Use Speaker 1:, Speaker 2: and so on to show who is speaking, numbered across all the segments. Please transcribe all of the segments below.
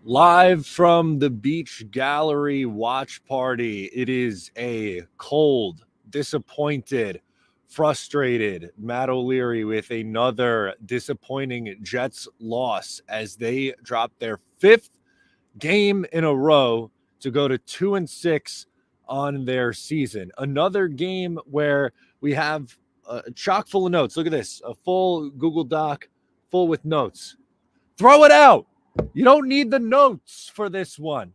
Speaker 1: Live from the Beach Gallery watch party. It is a cold, disappointed, frustrated Matt O'Leary with another disappointing Jets loss as they drop their fifth game in a row to go to 2-6 on their season. Another game where we have a chock full of notes. Look at this, a full Google Doc full with notes. Throw it out. You don't need the notes for this one.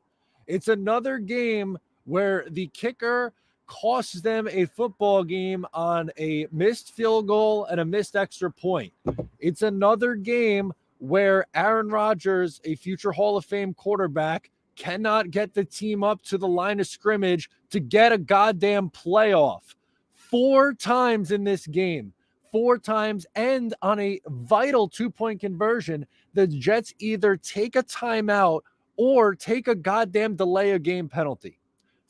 Speaker 1: It's another game where the kicker costs them a football game on a missed field goal and a missed extra point. It's another game where Aaron Rodgers, a future Hall of Fame quarterback, cannot get the team up to the line of scrimmage to get a goddamn playoff. 4 times in this game. 4 times, and on a vital 2-point conversion, the Jets either take a timeout or take a goddamn delay of game penalty.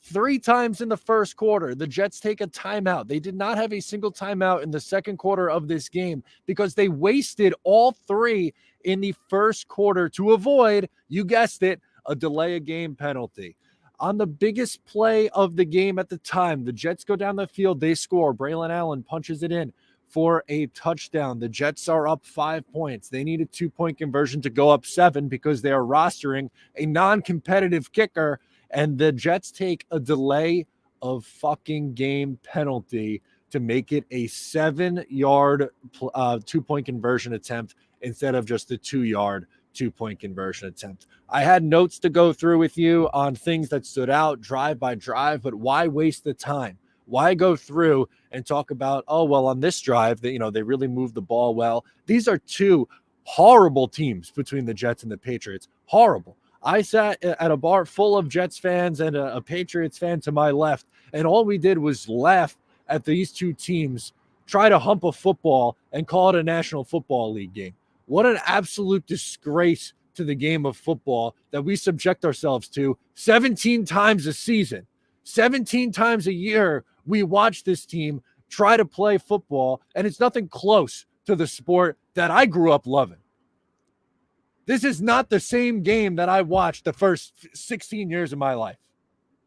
Speaker 1: 3 times in the first quarter, the Jets take a timeout. They did not have a single timeout in the second quarter of this game because they wasted all 3 in the first quarter to avoid, you guessed it, a delay of game penalty. On the biggest play of the game at the time, the Jets go down the field, they score. Braylon Allen punches it in for a touchdown. The Jets are up 5 points. They need a 2-point conversion to go up 7 because they are rostering a non-competitive kicker, and the Jets take a delay of fucking game penalty to make it a 7-yard 2-point conversion attempt instead of just a 2-yard 2-point conversion attempt. I had notes to go through with you on things that stood out drive by drive, but why waste the time? Why go through and talk about, oh, well, on this drive, they really moved the ball well. These are 2 horrible teams between the Jets and the Patriots. Horrible. I sat at a bar full of Jets fans and a Patriots fan to my left, and all we did was laugh at these 2 teams try to hump a football and call it a National Football League game. What an absolute disgrace to the game of football that we subject ourselves to 17 times a season. 17 times a year, we watch this team try to play football, and it's nothing close to the sport that I grew up loving. This is not the same game that I watched the first 16 years of my life.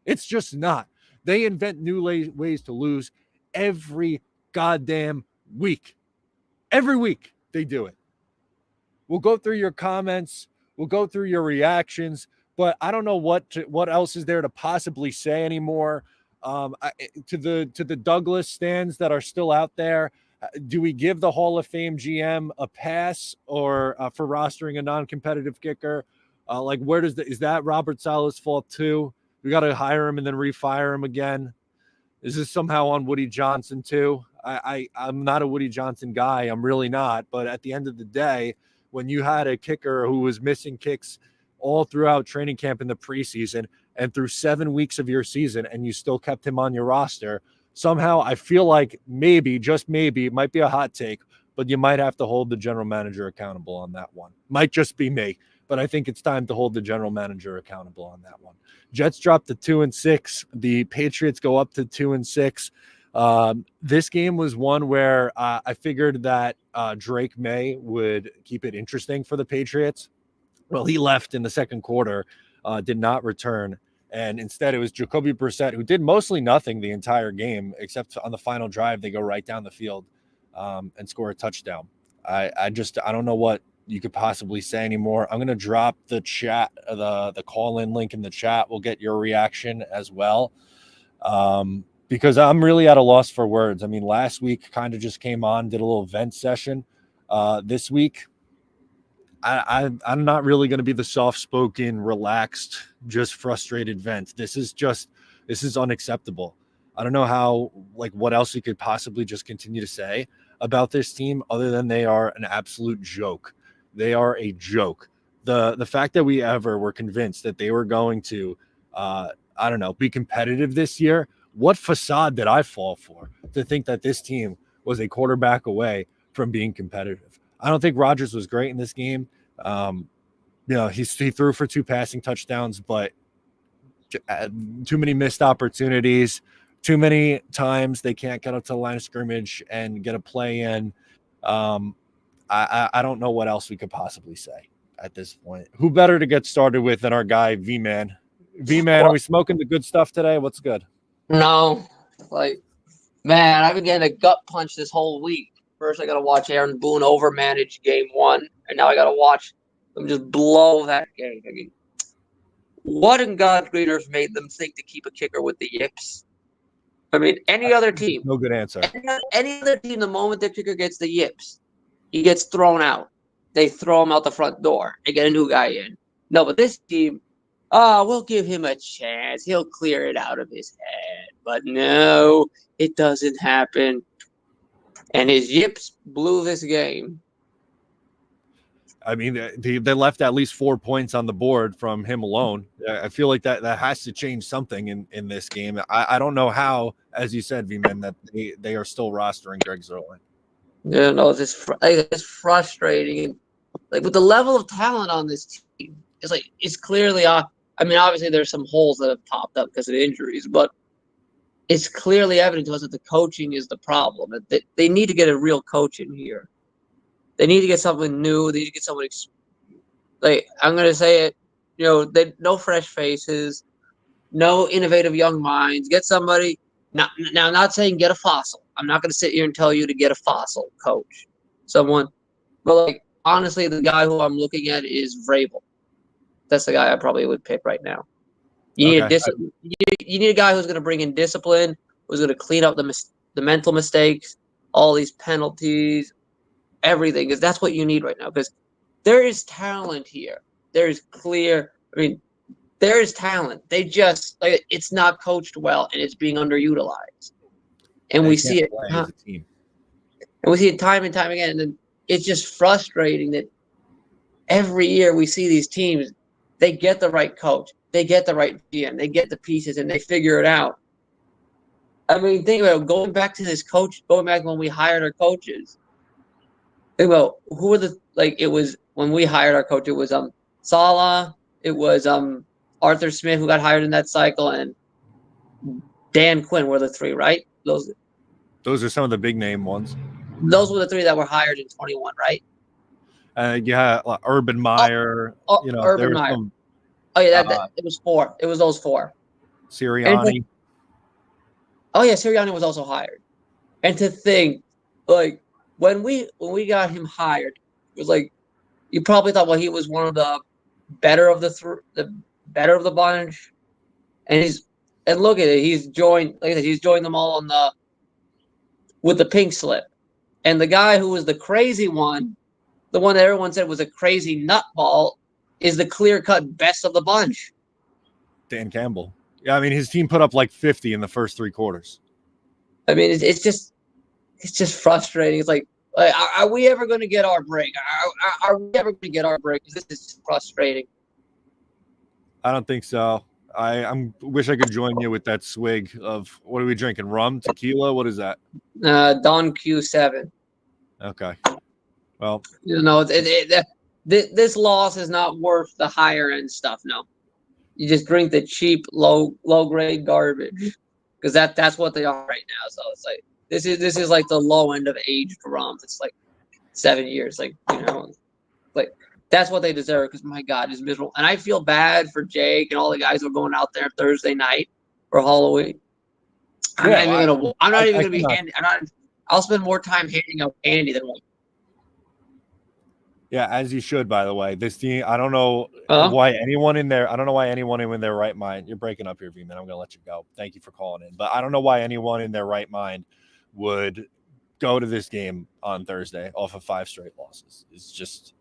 Speaker 1: It's just not. They invent new ways to lose every goddamn week. Every week they do it. We'll go through your comments. We'll go through your reactions. But I don't know what else is there to possibly say anymore. To the Douglas stands that are still out there, do we give the Hall of Fame GM a pass or for rostering a non-competitive kicker? Is that Robert Saleh's fault too? We got to hire him and then refire him again. Is this somehow on Woody Johnson too? I'm not a Woody Johnson guy. I'm really not. But at the end of the day, when you had a kicker who was missing kicks all throughout training camp in the preseason and through 7 weeks of your season, and you still kept him on your roster, somehow I feel like maybe, just maybe, it might be a hot take, but you might have to hold the general manager accountable on that one. Might just be me, but I think it's time to hold the general manager accountable on that one. Jets drop to 2-6. The Patriots go up to 2-6. This game was one where I figured that Drake May would keep it interesting for the Patriots. Well, he left in the second quarter, did not return. And instead, it was Jacoby Brissett, who did mostly nothing the entire game, except on the final drive, they go right down the field and score a touchdown. I don't know what you could possibly say anymore. I'm going to drop the chat, the call-in link in the chat. We'll get your reaction as well. Because I'm really at a loss for words. I mean, last week kind of just came on, did a little vent session. This week, I'm not really going to be the soft-spoken, relaxed, just frustrated vent. This is unacceptable. I don't know what else you could possibly just continue to say about this team other than they are an absolute joke. They are a joke. The fact that we ever were convinced that they were going to, be competitive this year. What facade did I fall for to think that this team was a quarterback away from being competitive? I don't think Rodgers was great in this game. He threw for 2 passing touchdowns, but too many missed opportunities, too many times they can't get up to the line of scrimmage and get a play in. I don't know what else we could possibly say. at this point. Who better to get started with than our guy Vman? Vman, are we smoking the good stuff today? What's good?
Speaker 2: No, man, I've been getting a gut punch this whole week. First, I got to watch Aaron Boone overmanage game 1, and now I got to watch them just blow that game. I mean, what in God's green earth made them think to keep a kicker with the yips? I mean, any other team.
Speaker 1: No good answer.
Speaker 2: Any other team, the moment the kicker gets the yips, he gets thrown out. They throw him out the front door and get a new guy in. No, but this team, we'll give him a chance. He'll clear it out of his head. But no, it doesn't happen. And his yips blew this game.
Speaker 1: I mean, they left at least 4 points on the board from him alone. I feel like that has to change something in this game. I don't know how, as you said, V-Man, that they are still rostering Greg Zerline.
Speaker 2: Yeah, no, it's frustrating. Like, with the level of talent on this team, it's clearly I mean, obviously there's some holes that have popped up because of injuries, but it's clearly evident to us that the coaching is the problem. They need to get a real coach in here. They need to get someone new. They need to get someone I'm going to say it, no fresh faces, no innovative young minds. Get somebody. Now, I'm not saying get a fossil. I'm not going to sit here and tell you to get a fossil coach, someone. But honestly, the guy who I'm looking at is Vrabel. That's the guy I probably would pick right now. You need a guy who's going to bring in discipline, who's going to clean up the mental mistakes, all these penalties, everything, because that's what you need right now. Because there is talent here. There is there is talent. They just it's not coached well, and it's being underutilized. And we see it as a team. And we see it time and time again. And it's just frustrating that every year we see these teams, they get the right coach, they get the right GM, they get the pieces, and they figure it out. I mean, think about it, going back when we hired our coaches. Think about who were it was when we hired our coach, it was Salah, it was Arthur Smith who got hired in that cycle, and Dan Quinn were the three, right?
Speaker 1: Those are some of the big name ones.
Speaker 2: Those were the three that were hired in 21, right?
Speaker 1: Urban Meyer.
Speaker 2: Urban Meyer. It was 4. It was those 4.
Speaker 1: Sirianni.
Speaker 2: Sirianni was also hired. And to think, when we got him hired, it was you probably thought, well, he was one of the better of the better of the bunch, and look at it, he's joined them all with the pink slip, and the guy who was the crazy one, the one that everyone said was a crazy nutball, is the clear-cut best of the bunch.
Speaker 1: Dan Campbell. Yeah, I mean, his team put up 50 in the first 3 quarters.
Speaker 2: I mean, it's just frustrating. It's are we ever going to get our break? Are we ever going to get our break? Because this is frustrating.
Speaker 1: I don't think so. I wish I could join you with that swig of, what are we drinking? Rum, tequila? What is that?
Speaker 2: Don Q7.
Speaker 1: Okay. Well,
Speaker 2: this loss is not worth the higher end stuff. No, you just drink the cheap, low grade garbage, because that's what they are right now. So it's this is the low end of aged rum. It's 7 years. That's what they deserve, because my God, it's miserable. And I feel bad for Jake and all the guys who are going out there Thursday night for Halloween. I'm not even gonna be handy. I'll spend more time handing out candy than one.
Speaker 1: Yeah, as you should, by the way. This team, I don't know why anyone in there right mind. You're breaking up here, V-Man. I'm going to let you go. Thank you for calling in. But I don't know why anyone in their right mind would go to this game on Thursday off of 5 straight losses. It's just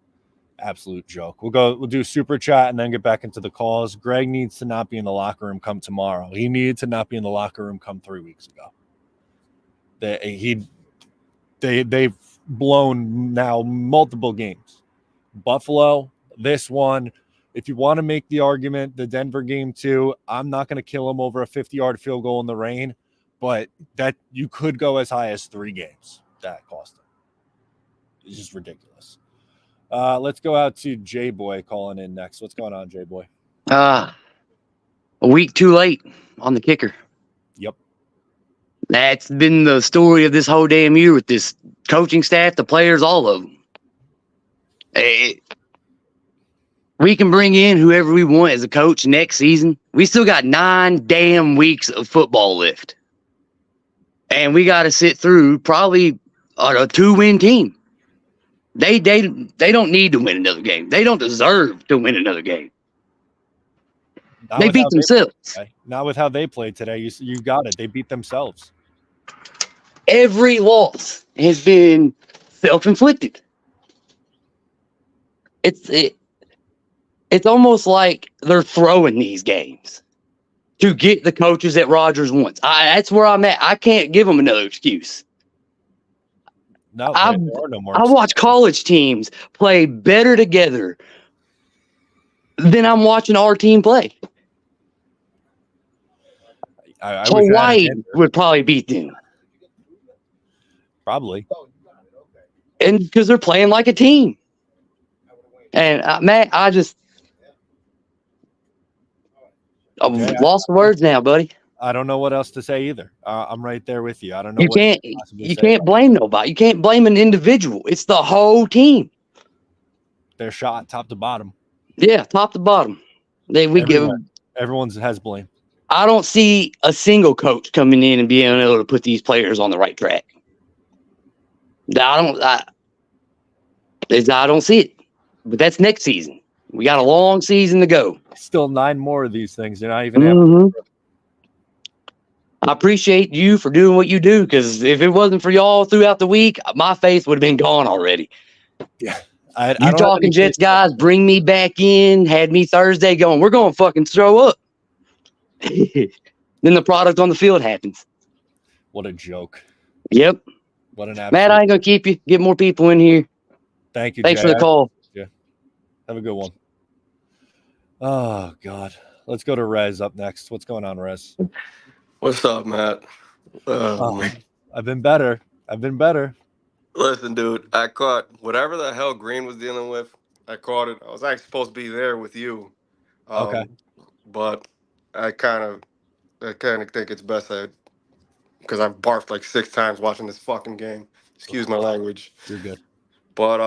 Speaker 1: absolute joke. We'll do super chat and then get back into the calls. Greg needs to not be in the locker room come tomorrow. He needed to not be in the locker room come 3 weeks ago. They've blown now multiple games. Buffalo, this one. If you want to make the argument, the Denver game too, I'm not going to kill him over a 50-yard field goal in the rain, but that you could go as high as 3 games that cost him. It's just ridiculous. Let's go out to Jayboy calling in next. What's going on, Jayboy?
Speaker 3: A week too late on the kicker.
Speaker 1: Yep.
Speaker 3: That's been the story of this whole damn year with this coaching staff, the players, all of them. We can bring in whoever we want as a coach next season. We still got 9 damn weeks of football left. And we got to sit through probably a 2-win team. They don't need to win another game. They don't deserve to win another game. They beat themselves.
Speaker 1: Not with how they played today. You got it. They beat themselves.
Speaker 3: Every loss has been self-inflicted. It's almost like they're throwing these games to get the coaches that Rodgers wants. That's where I'm at. I can't give them another excuse.
Speaker 1: No, there are no more.
Speaker 3: I watch college teams play better together than I'm watching our team play. Hawaii would probably beat them.
Speaker 1: Probably.
Speaker 3: And because they're playing like a team. And Matt, I've lost words now, buddy.
Speaker 1: I don't know what else to say either. I'm right there with you. I don't know.
Speaker 3: You can't blame nobody. You can't blame an individual. It's the whole team.
Speaker 1: They're shot top to bottom.
Speaker 3: Yeah, top to bottom.
Speaker 1: Everyone has blame.
Speaker 3: I don't see a single coach coming in and being able to put these players on the right track. I don't see it. But that's next season. We got a long season to go.
Speaker 1: Still 9 more of these things. You're not even
Speaker 3: I appreciate you for doing what you do, because if it wasn't for y'all throughout the week, my faith would have been gone already.
Speaker 1: Yeah.
Speaker 3: You talking Jets guys, bring me back in, had me Thursday going, we're going to fucking throw up. Then the product on the field happens.
Speaker 1: What a joke.
Speaker 3: Yep.
Speaker 1: What an absolute.
Speaker 3: Matt, I ain't going to keep you. Get more people in here.
Speaker 1: Thank you,
Speaker 3: Thanks
Speaker 1: Jay.
Speaker 3: for the call.
Speaker 1: Yeah. Have a good one. Oh, God. Let's go to Rez up next. What's going on, Rez?
Speaker 4: What's up, Matt?
Speaker 1: I've been better.
Speaker 4: Listen, dude, I caught whatever the hell Green was dealing with. I caught it. I was actually supposed to be there with you.
Speaker 1: Okay.
Speaker 4: But I kind of think it's best because I've barfed like 6 times watching this fucking game. Excuse my language.
Speaker 1: You're good.
Speaker 4: But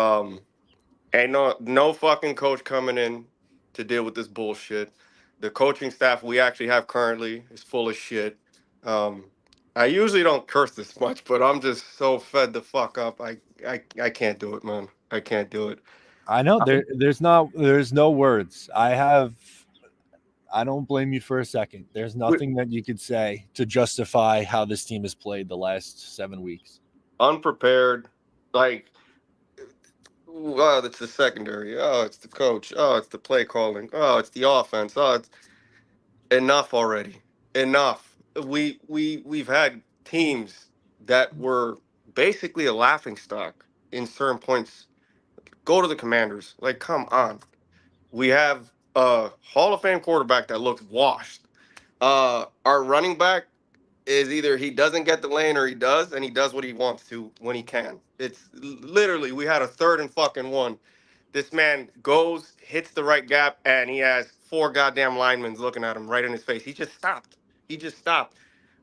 Speaker 4: ain't no fucking coach coming in to deal with this bullshit. The coaching staff we actually have currently is full of shit. I usually don't curse this much, but I'm just so fed the fuck up. I can't do it, man. I can't do it.
Speaker 1: I know there's no words. I don't blame you for a second. There's nothing that you could say to justify how this team has played the last 7 weeks.
Speaker 4: Unprepared, like, oh, it's the secondary. Oh, it's the coach. Oh, it's the play calling. Oh, it's the offense. Oh, it's enough already. Enough. We've had teams that were basically a laughingstock in certain points. Go to the Commanders. Like, come on. We have a Hall of Fame quarterback that looks washed. Our running back is either he doesn't get the lane or he does, and he does what he wants to when he can. It's literally, we had a 3rd and fucking 1. This man goes, hits the right gap, and he has 4 goddamn linemen looking at him right in his face. He just stopped.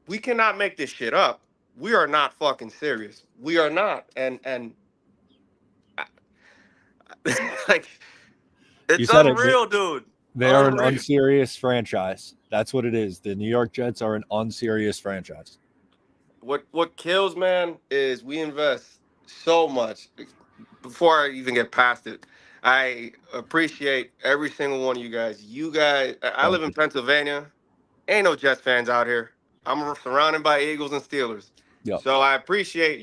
Speaker 4: We cannot make this shit up. We are not fucking serious. We are not. And like, it's unreal, dude.
Speaker 1: They are an unserious franchise. That's what it is. The New York Jets are an unserious franchise.
Speaker 4: What kills, man, is we invest so much. Before I even get past it, I appreciate every single one of you guys. I live in Pennsylvania. Ain't no Jets fans out here. I'm surrounded by Eagles and Steelers.
Speaker 1: Yep.
Speaker 4: So I appreciate,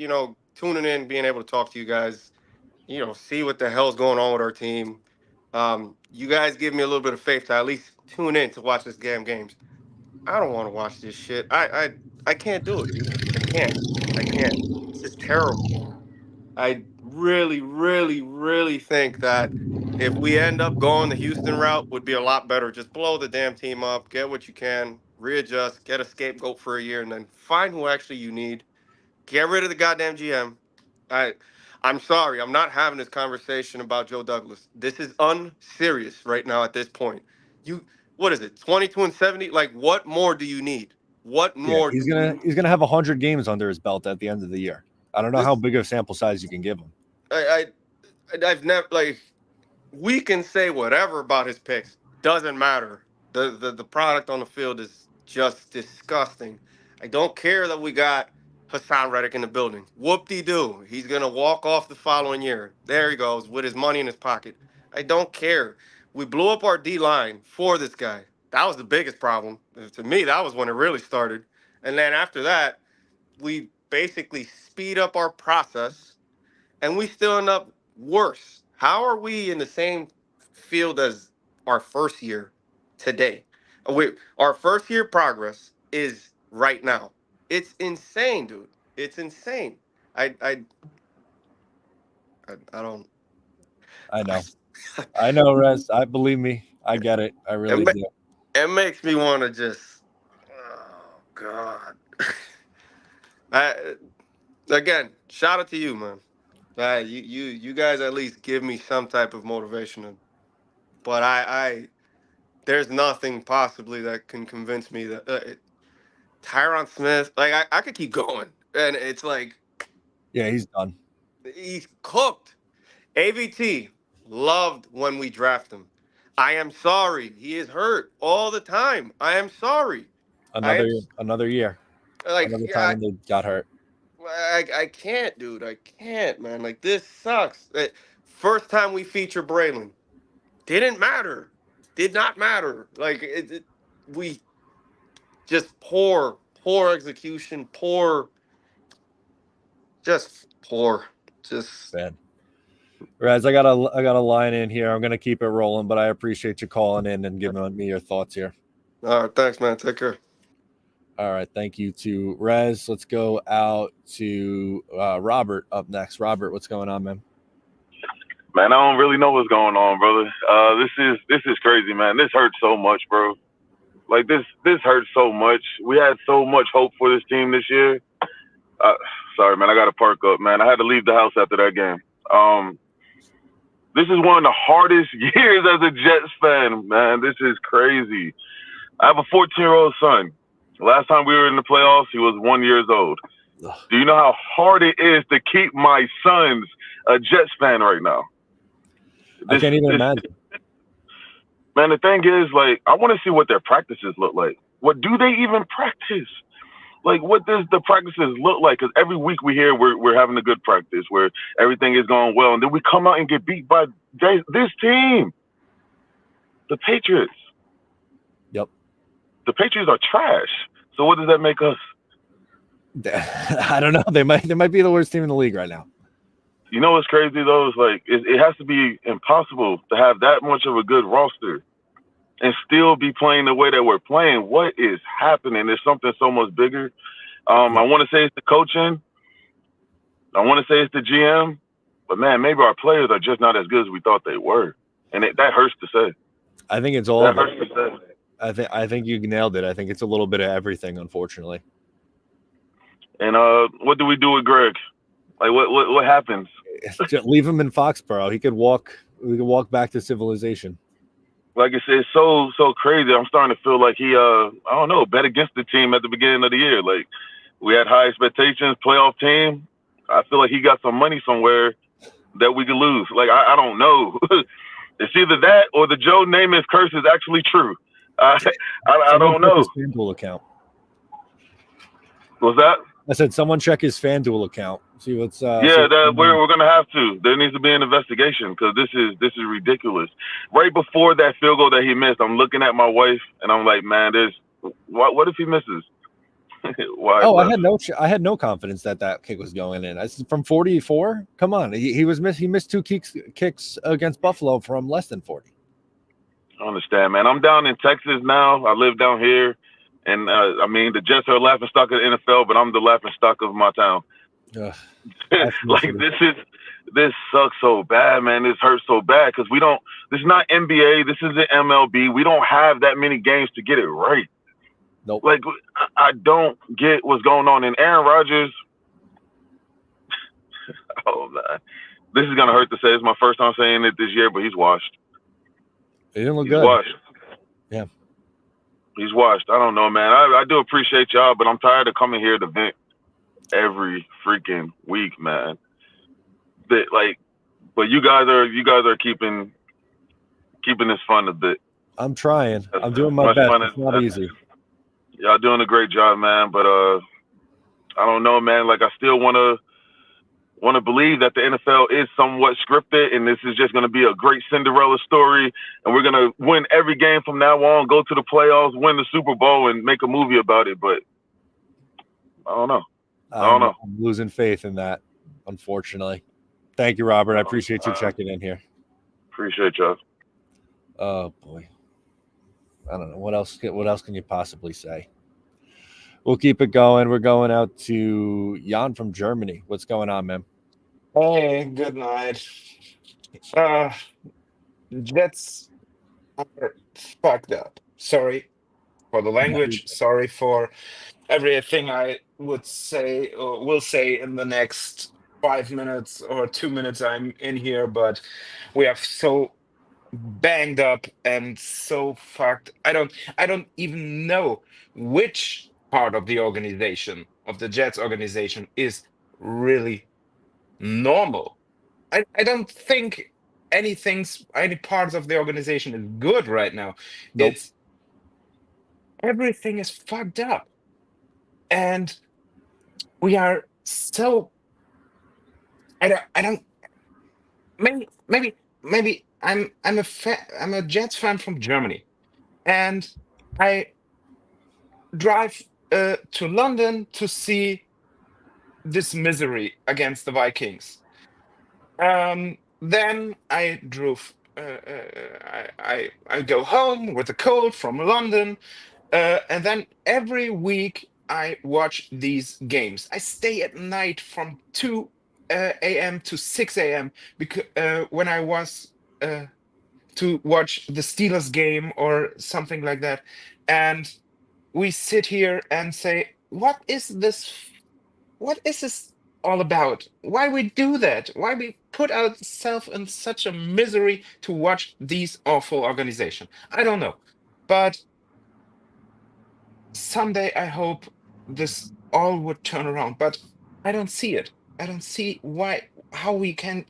Speaker 4: tuning in, being able to talk to you guys, see what the hell's going on with our team. You guys give me a little bit of faith to at least tune in to watch this damn games. I don't want to watch this shit. I can't do it, dude. I can't. It's just terrible. I really, really, really think that if we end up going the Houston route, would be a lot better. Just blow the damn team up, get what you can, readjust, get a scapegoat for a year, and then find who actually you need. Get rid of the goddamn GM. I'm sorry, I'm not having this conversation about Joe Douglas. This is unserious right now at this point. What is it? 22-70? Like, what more do you need? What more?
Speaker 1: Yeah, he's gonna have 100 games under his belt at the end of the year. I don't know how big of a sample size you can give him.
Speaker 4: I've never, like, we can say whatever about his picks. Doesn't matter. The product on the field is just disgusting. I don't care that we got Hassan Reddick in the building. Whoop-de-doo. He's going to walk off the following year. There he goes with his money in his pocket. I don't care. We blew up our D-line for this guy. That was the biggest problem. To me, that was when it really started. And then after that, we basically speed up our process, and we still end up worse. How are we in the same field as our first year today? Our first year progress is right now. It's insane, dude. It's insane. I don't.
Speaker 1: I know, Rez. I believe me. I get it. I really
Speaker 4: It, ma-
Speaker 1: do.
Speaker 4: it makes me want to just. Oh God. I again, shout out to you, man. You guys at least give me some type of motivation. But there's nothing possibly that can convince me that Tyron Smith, like I could keep going, and it's like
Speaker 1: Yeah, he's done.
Speaker 4: he's cooked. AVT loved when we draft him. I am sorry. He is hurt all the time. I am sorry. I am
Speaker 1: Another year.
Speaker 4: like
Speaker 1: Another
Speaker 4: yeah,
Speaker 1: time when they got hurt.
Speaker 4: I can't, dude. I can't, man. Like this sucks. First time we feature Braylon didn't matter. Did not matter. Like we just poor execution, poor. Just
Speaker 1: Bad. Raz, I got a line in here. I'm gonna keep it rolling, but I appreciate you calling in and giving me your thoughts here.
Speaker 4: all right. Thanks, man. Take care.
Speaker 1: All right, thank you to Rez. Let's go out to Robert up next. Robert, what's going on, man?
Speaker 5: Man, I don't really know what's going on, brother. This is crazy, man. This hurts so much, bro. Like this hurts so much. We had so much hope for this team this year. Sorry, man. I got to park up, man. I had to leave the house after that game. This is one of the hardest years as a Jets fan, man. This is crazy. I have a 14-year-old son. Last time we were in the playoffs, he was 1 year old. Do you know how hard it is to keep my sons a Jets fan right now?
Speaker 1: I can't even imagine.
Speaker 5: Man, the thing is, like, I want to see what their practices look like. What do they even practice? Like, what does the practices look like? Because every week we hear we're having a good practice where everything is going well, and then we come out and get beat by this team, the Patriots.
Speaker 1: Yep.
Speaker 5: The Patriots are trash. So what does that make us?
Speaker 1: I don't know. They might be the worst team in the league right now.
Speaker 5: You know what's crazy though? Is like it has to be impossible to have that much of a good roster and still be playing the way that we're playing. What is happening? There's something so much bigger. I want to say it's the coaching. I want to say it's the GM. But man, maybe our players are just not as good as we thought they were, and that hurts to say.
Speaker 1: I think it's all.
Speaker 5: That hurts to say.
Speaker 1: I think you nailed it. I think it's a little bit of everything, unfortunately.
Speaker 5: And what do we do with Greg? Like what happens?
Speaker 1: Just leave him in Foxborough. We could walk back to civilization.
Speaker 5: Like I said, it's so crazy. I'm starting to feel like he I don't know, bet against the team at the beginning of the year. Like we had high expectations, playoff team. I feel like he got some money somewhere that we could lose. Like I don't know. It's either that or the Joe Namath curse is actually true. I don't know.
Speaker 1: His FanDuel account.
Speaker 5: What's that?
Speaker 1: I said someone check his FanDuel account. See what's
Speaker 5: we're gonna have to. There needs to be an investigation because this is ridiculous. Right before that field goal that he missed, I'm looking at my wife and I'm like, man, what if he misses? Why?
Speaker 1: Oh, I had no confidence that kick was going in. From 44. Come on, he missed two kicks against Buffalo from less than 40.
Speaker 5: I understand, man. I'm down in Texas now. I live down here, and I mean the Jets are a laughing stock of the NFL, but I'm the laughing stock of my town. Like this sucks so bad, man. This hurts so bad because we don't. This is not NBA. This isn't MLB. We don't have that many games to get it right.
Speaker 1: Nope.
Speaker 5: Like I don't get what's going on. And Aaron Rodgers. Oh man, this is gonna hurt to say. It's my first time saying it this year, but he's washed.
Speaker 1: He didn't look
Speaker 5: He's
Speaker 1: good.
Speaker 5: Washed.
Speaker 1: Yeah.
Speaker 5: He's washed. I don't know, man. I do appreciate y'all, but I'm tired of coming here to vent every freaking week, man. But you guys are keeping keeping this fun a bit.
Speaker 1: I'm trying. I'm doing my best. It's not easy.
Speaker 5: Y'all doing a great job, man. But I don't know, man. Like I still want to believe that the NFL is somewhat scripted, and this is just going to be a great Cinderella story, and we're going to win every game from now on, go to the playoffs, win the Super Bowl, and make a movie about it. But I don't know.
Speaker 1: I'm losing faith in that, unfortunately. Thank you, Robert. I appreciate you checking in here.
Speaker 5: Appreciate y'all.
Speaker 1: Oh boy, I don't know what else. What else can you possibly say? We'll keep it going. We're going out to Jan from Germany. What's going on, man?
Speaker 6: Hey, good night. Jets are fucked up. Sorry for the language. Sorry for everything I would say or will say in the next 5 minutes or 2 minutes I'm in here, but we are so banged up and so fucked. I don't even know which part of the organization, of the Jets organization, is really normal. I don't think any parts of the organization is good right now.
Speaker 1: Nope.
Speaker 6: It's everything is fucked up. And we are so I don't maybe I'm a Jets fan from Germany, and I drive to London to see this misery against the Vikings. Then I drove. I go home with a cold from London, and then every week I watch these games. I stay at night from 2 a.m. to 6 a.m. because when I was to watch the Steelers game or something like that, and we sit here and say, "What is this? What is this all about? Why we do that? Why we put ourselves in such a misery to watch these awful organizations? I don't know, but someday I hope this all would turn around. But I don't see it. I don't see how we can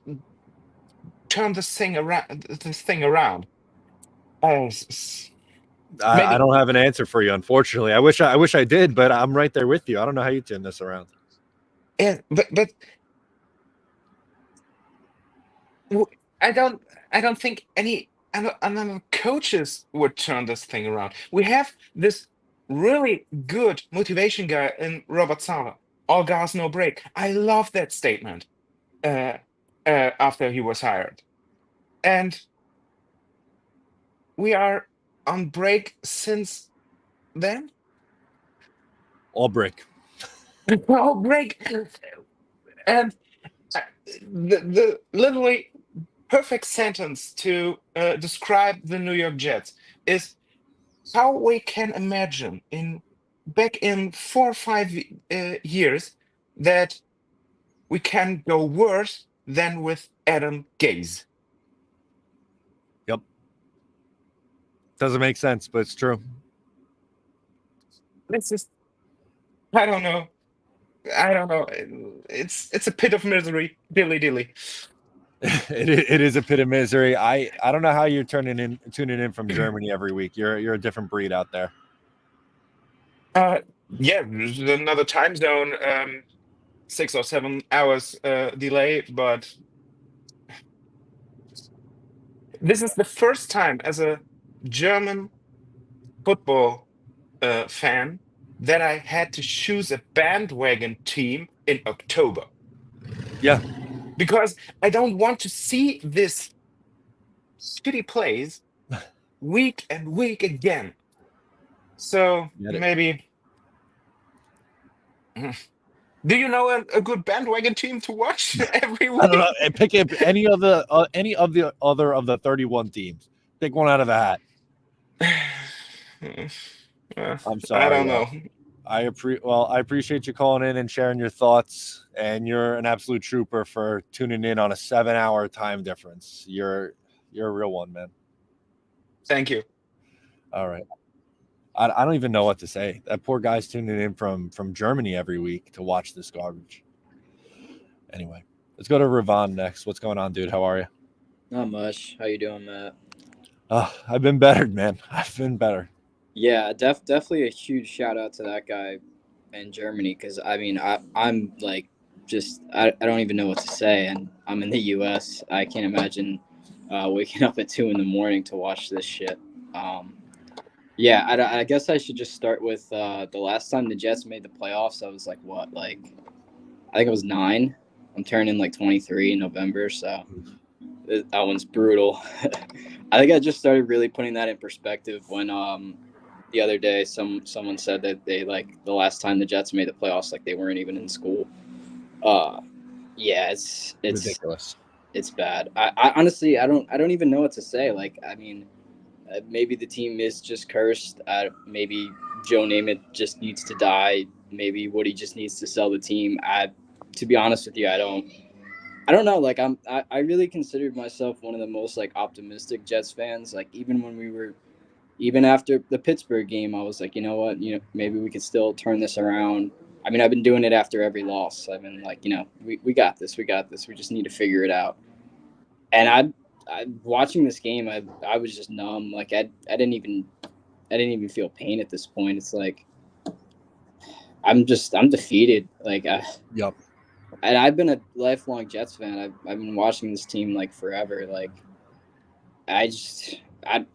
Speaker 6: turn this thing around.
Speaker 1: I
Speaker 6: Maybe,
Speaker 1: don't have an answer for you, unfortunately. I wish I did, but I'm right there with you. I don't know how you turn this around.
Speaker 6: yeah, but I don't think any another coaches would turn this thing around. We have this really good motivation guy in Robert Sala. All gas, no break. I love that statement after he was hired. And we are on break since then.
Speaker 1: All brick.
Speaker 6: All break. And the literally perfect sentence to describe the New York Jets is how we can imagine back in 4 or 5 years that we can go worse than with Adam Gase.
Speaker 1: Yep. Doesn't make sense, but it's true.
Speaker 6: This is, I don't know. It's a pit of misery, dilly dilly.
Speaker 1: It is a pit of misery. I don't know how you're tuning in from Germany every week. You're a different breed out there.
Speaker 6: Yeah, there's another time zone, 6 or 7 hours delay, but this is the first time as a German football fan that I had to choose a bandwagon team in October.
Speaker 1: Yeah.
Speaker 6: Because I don't want to see this shitty plays week and week again. So maybe. Do you know a good bandwagon team to watch every week?
Speaker 1: I don't know. Pick any of the other of the 31 teams. Pick one out of the hat. I'm sorry.
Speaker 6: I don't know.
Speaker 1: I appreciate you calling in and sharing your thoughts, and you're an absolute trooper for tuning in on a 7-hour time difference. You're a real one, man.
Speaker 6: Thank you.
Speaker 1: All right. I don't even know what to say. That poor guy's tuning in from Germany every week to watch this garbage. Anyway, let's go to Vman next. What's going on, dude? How are you?
Speaker 7: Not much. How you doing, Matt?
Speaker 1: I've been better, man. I've been better.
Speaker 7: Yeah, definitely a huge shout out to that guy in Germany because I mean I'm like I don't even know what to say, and I'm in the U.S. I can't imagine waking up at 2 in the morning to watch this shit. Yeah, I guess I should just start with the last time the Jets made the playoffs. I was like what, like I think I was 9. I'm turning like 23 in November, so that one's brutal. I think I just started really putting that in perspective when the other day someone said that they like the last time the Jets made the playoffs like they weren't even in school. Yeah, it's
Speaker 1: Ridiculous.
Speaker 7: It's bad. I honestly I don't even know what to say. Like I mean, maybe the team is just cursed. Maybe Joe Namath just needs to die. Maybe Woody just needs to sell the team. To be honest with you, I don't know. Like I really considered myself one of the most like optimistic Jets fans. Like even after the Pittsburgh game, I was like, you know what, maybe we could still turn this around. I mean, I've been doing it after every loss. I've been like, we got this, we got this. We just need to figure it out. And I watching this game, I was just numb. Like I didn't even feel pain at this point. It's like I'm defeated. Like
Speaker 1: Yep.
Speaker 7: and I've been a lifelong Jets fan. I've been watching this team like forever. Like I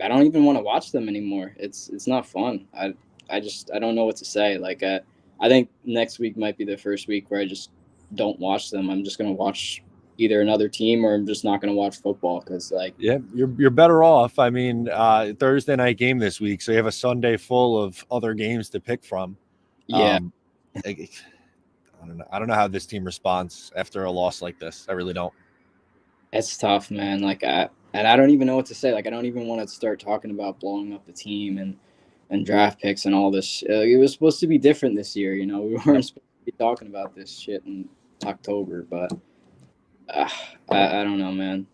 Speaker 7: don't even want to watch them anymore. It's not fun. I don't know what to say. Like I think next week might be the first week where I just don't watch them. I'm just gonna watch either another team or I'm just not gonna watch football because like
Speaker 1: Yeah, you're better off. I mean, Thursday night game this week, so you have a Sunday full of other games to pick from.
Speaker 7: yeah.
Speaker 1: I don't know how this team responds after a loss like this. I really don't.
Speaker 7: It's tough, man. Like I don't even know what to say. Like I don't even want to start talking about blowing up the team and draft picks and all this. It was supposed to be different this year. We weren't supposed to be talking about this shit in October, but I don't know, man.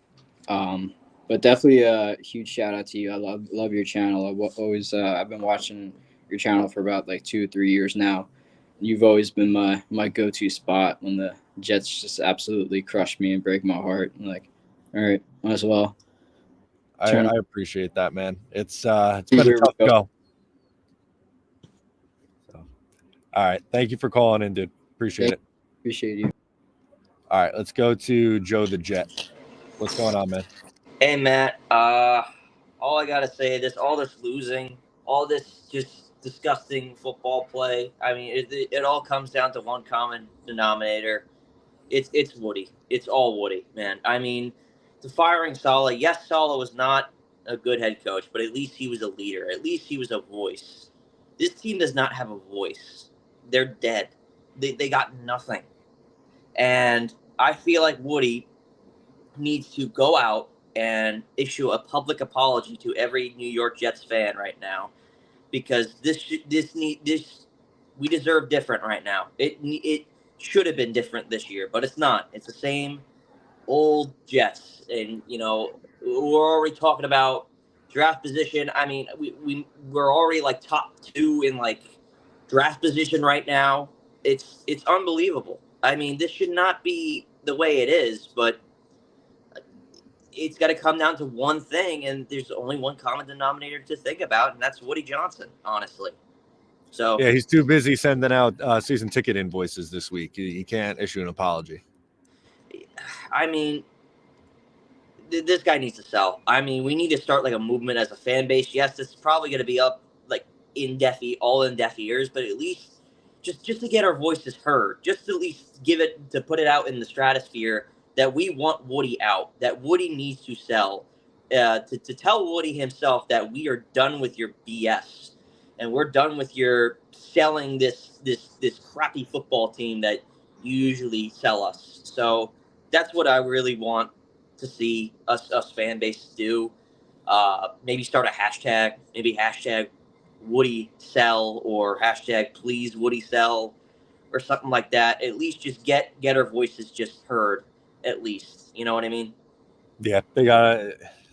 Speaker 7: But definitely a huge shout out to you. I love your channel. I've been watching your channel for about like 2 or 3 years now. You've always been my go-to spot when the Jets just absolutely crush me and break my heart. I'm like, all right, might as well.
Speaker 1: I appreciate that, man. It's been a
Speaker 7: Where
Speaker 1: tough
Speaker 7: we go.
Speaker 1: go. So, all right, thank you for calling in, dude. Appreciate it.
Speaker 7: Appreciate you.
Speaker 1: All right, let's go to Joe the Jet. What's going on, man?
Speaker 8: Hey, Matt. All I gotta say is all this losing, all this just disgusting football play. I mean, it all comes down to one common denominator. It's Woody. It's all Woody, man. I mean, the firing Saleh. Yes, Saleh was not a good head coach, but at least he was a leader. At least he was a voice. This team does not have a voice. They're dead. They got nothing. And I feel like Woody needs to go out and issue a public apology to every New York Jets fan right now, because we deserve different right now. It should have been different this year, but it's not. It's the same old Jets, and we're already talking about draft position. I mean, we're already like top 2 in like draft position right now. It's unbelievable. I mean, this should not be the way it is, but it's got to come down to one thing, and there's only one common denominator to think about, and that's Woody Johnson, honestly. So
Speaker 1: yeah, he's too busy sending out season ticket invoices this week. He can't issue an apology.
Speaker 8: I mean, this guy needs to sell. I mean, we need to start like a movement as a fan base. Yes, it's probably going to be up like all in deaf ears, but at least just to get our voices heard, just to at least put it out in the stratosphere that we want Woody out, that Woody needs to sell, to tell Woody himself that we are done with your BS and we're done with your selling this crappy football team that you usually sell us. So that's what I really want to see us fan base do. Maybe start a hashtag, maybe hashtag Woody sell or hashtag please Woody sell or something like that. At least just get our voices just heard, at least. You know what I mean?
Speaker 1: Yeah,